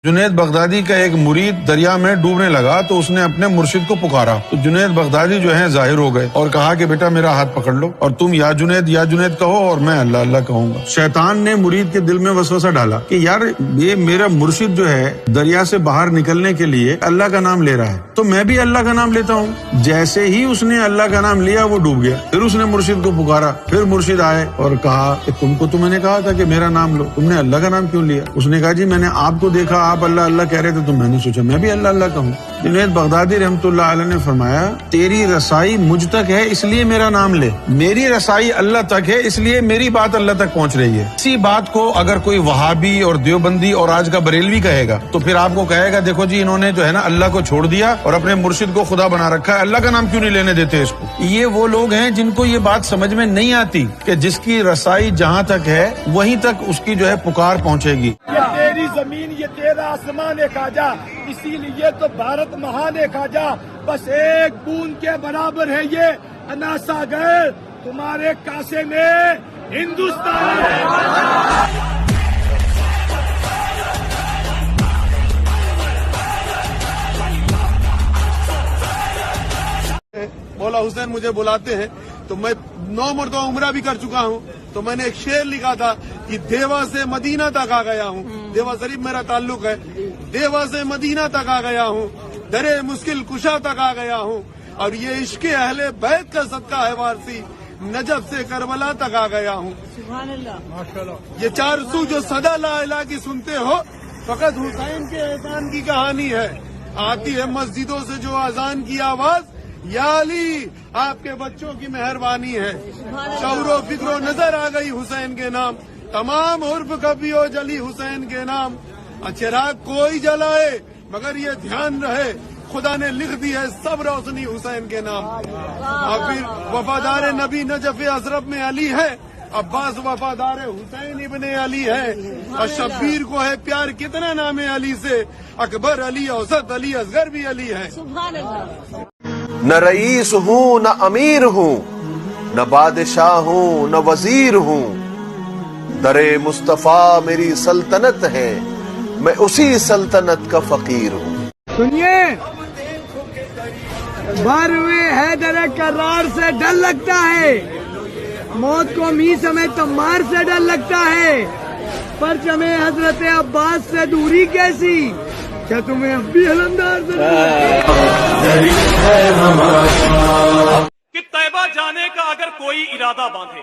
جنید بغدادی کا ایک مرید دریا میں ڈوبنے لگا تو اس نے اپنے مرشد کو پکارا تو جنید بغدادی جو ہے ظاہر ہو گئے اور کہا کہ بیٹا میرا ہاتھ پکڑ لو اور تم یا جنید کہو اور میں اللہ اللہ کہوں گا۔ شیطان نے مرید کے دل میں وسوسہ ڈالا کہ یار یہ میرا مرشد جو ہے دریا سے باہر نکلنے کے لیے اللہ کا نام لے رہا ہے تو میں بھی اللہ کا نام لیتا ہوں۔ جیسے ہی اس نے اللہ کا نام لیا وہ ڈوب گیا۔ پھر اس نے مرشد کو پکارا، پھر مرشد آئے اور کہا کہ تم کو تو میں نے کہا تھا کہ میرا نام لو، تم نے اللہ کا نام کیوں لیا؟ اس نے کہا جی میں نے آپ کو دیکھا آپ اللہ اللہ کہہ رہے تھے تو میں نے سوچا میں بھی اللہ اللہ کہوں۔ جنید بغدادی رحمۃ اللہ علیہ نے فرمایا تیری رسائی مجھ تک ہے اس لیے میرا نام لے، میری رسائی اللہ تک ہے اس لیے میری بات اللہ تک پہنچ رہی ہے۔ اسی بات کو اگر کوئی وہابی اور دیوبندی اور آج کا بریلوی کہے گا تو پھر آپ کو کہے گا دیکھو جی انہوں نے جو ہے نا اللہ کو چھوڑ دیا اور اپنے مرشد کو خدا بنا رکھا ہے، اللہ کا نام کیوں نہیں لینے دیتے اس کو۔ یہ وہ لوگ ہیں جن کو یہ بات سمجھ میں نہیں آتی کہ جس کی رسائی جہاں تک ہے وہیں تک اس کی جو ہے پکار پہنچے گی۔ یہ تیری زمین یہ تیرا آسمان ہے خواجہ، اسی لیے تو بھارت مہان ہے خواجہ، بس ایک بوند کے برابر ہے یہ اناسا گئے تمہارے کاسے میں ہندوستان ہے۔ مولا حسین مجھے بلاتے ہیں تو میں 9 مرتبہ عمرہ بھی کر چکا ہوں، تو میں نے ایک شعر لکھا تھا کہ دیوا سے مدینہ تک آ گیا ہوں، دیوا شریف میرا تعلق ہے، دیوا سے مدینہ تک آ گیا ہوں، درے مشکل کشا تک آ گیا ہوں، اور یہ عشق اہل بیت کا صدقہ ہے وارسی، نجف سے کربلا تک آ گیا ہوں۔ سبحان اللہ۔ یہ 4 سو جو صدا لا الہ کی سنتے ہو فقط حسین کے احسان کی کہانی ہے، آتی ہے مسجدوں سے جو اذان کی آواز، یا علی آپ کے بچوں کی مہربانی ہے، شعور و فکر و نظر آ گئی حسین کے نام، تمام عرف کبھی ہو جلی حسین کے نام، چراغ کوئی جلائے مگر یہ دھیان رہے خدا نے لکھ دی ہے سب روشنی حسین کے نام۔ اور پھر وفادار نبی نجف اشرف میں علی ہے، عباس وفادار حسین ابن علی ہے، اور شبیر کو ہے پیار کتنا نام علی سے، اکبر علی اوسط علی اصغر بھی علی ہے۔ سبحان اللہ۔ نہ رئیس ہوں نہ امیر ہوں، نہ بادشاہ ہوں نہ وزیر ہوں، در مصطفیٰ میری سلطنت ہے، میں اسی سلطنت کا فقیر ہوں۔ سنیے، 12ویں حیدر کرار سے ڈر لگتا ہے، موت کو می سمیت تمار سے ڈر لگتا ہے، پرچم حضرت عباس سے دوری کیسی، کیا تمہیں اب بھی علمدار سے کہ طیبہ جانے کا اگر کوئی ارادہ باندھے،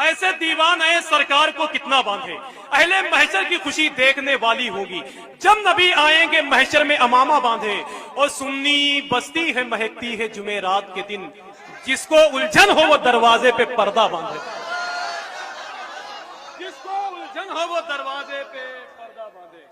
ایسے دیوان اے سرکار کو کتنا باندھے، اہل محشر کی خوشی دیکھنے والی ہوگی جب نبی آئیں گے محشر میں امامہ باندھے، اور سنی بستی ہے مہکتی ہے جمعرات کے دن، جس کو الجھن ہو وہ دروازے پہ پردہ باندھے، جس کو الجھن ہو وہ دروازے پہ پردہ باندھے،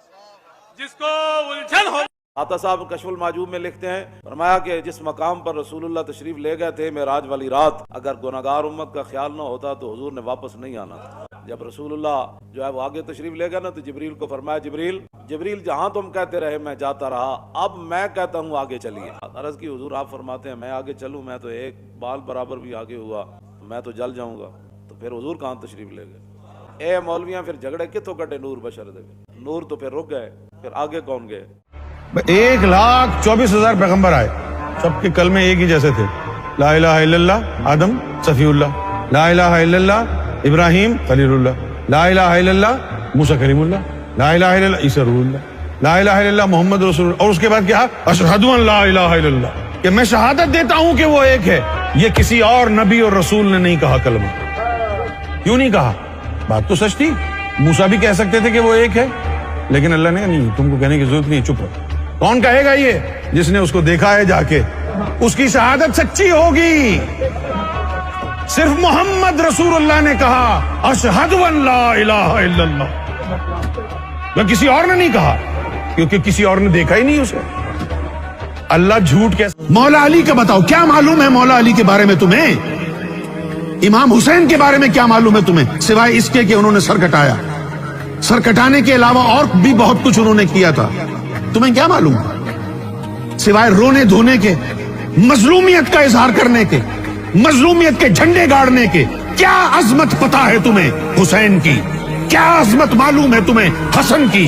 جس کو الجھن ہو۔ عطا صاحب کشف المعجوب میں لکھتے ہیں، فرمایا کہ جس مقام پر رسول اللہ تشریف لے گئے تھے معراج والی رات، اگر گناہگار امت کا خیال نہ ہوتا تو حضور نے واپس نہیں آنا تھا۔ جب رسول اللہ جو ہے وہ آگے تشریف لے گئے نا تو جبریل کو فرمایا جبریل جہاں تم کہتے رہے میں جاتا رہا، اب میں کہتا ہوں آگے چلیے۔ عرض کی حضور آپ فرماتے ہیں میں آگے چلوں، میں تو ایک بال برابر بھی آگے ہوا تو میں تو جل جاؤں گا، تو پھر حضور کہاں تشریف لے گئے؟ اے مولویاں پھر جھگڑے کتوں کٹے نور بشر دے، نور تو پھر رک گئے، پھر آگے کون گئے؟ 1,24,000 پیغمبر آئے، سب کے کلمے ایک ہی جیسے تھے، لا الہ الا اللہ آدم صفی اللہ، لا الہ الا اللہ ابراہیم خلیل اللہ، لا الہ الا اللہ موسیٰ کلیم اللہ، لا الہ الا اللہ عیسیٰ روح اللہ، لا الہ الا اللہ محمد رسول اللہ، اور اس کے بعد کیا؟ اشہد ان لا الہ الا اللہ، کہ میں شہادت دیتا ہوں کہ وہ ایک ہے۔ یہ کسی اور نبی اور رسول نے نہیں کہا کلمہ۔ کیوں نہیں کہا؟ بات تو سچ تھی، موسیٰ بھی کہہ سکتے تھے کہ وہ ایک ہے، لیکن اللہ نے نہیں، تم کو کہنے کی ضرورت نہیں، چپ رہو۔ کون کہے گا یہ؟ جس نے اس کو دیکھا ہے جا کے، اس کی شہادت سچی ہوگی۔ صرف محمد رسول اللہ نے کہا اشہد ان لا الہ الا اللہ، کسی اور نے نہیں کہا، کیونکہ کسی اور نے دیکھا ہی نہیں اسے۔ اللہ جھوٹ کیسے؟ مولا علی کا بتاؤ، کیا معلوم ہے مولا علی کے بارے میں تمہیں؟ امام حسین کے بارے میں کیا معلوم ہے تمہیں، سوائے اس کے کہ انہوں نے سر کٹایا؟ سر کٹانے کے علاوہ اور بھی بہت کچھ انہوں نے کیا تھا، تمہیں کیا معلوم؟ سوائے رونے دھونے کے، مظلومیت کا اظہار کرنے کے، مظلومیت کے جھنڈے گاڑنے کے، کیا عظمت پتا ہے تمہیں حسین کی؟ کیا عظمت معلوم ہے تمہیں حسن کی؟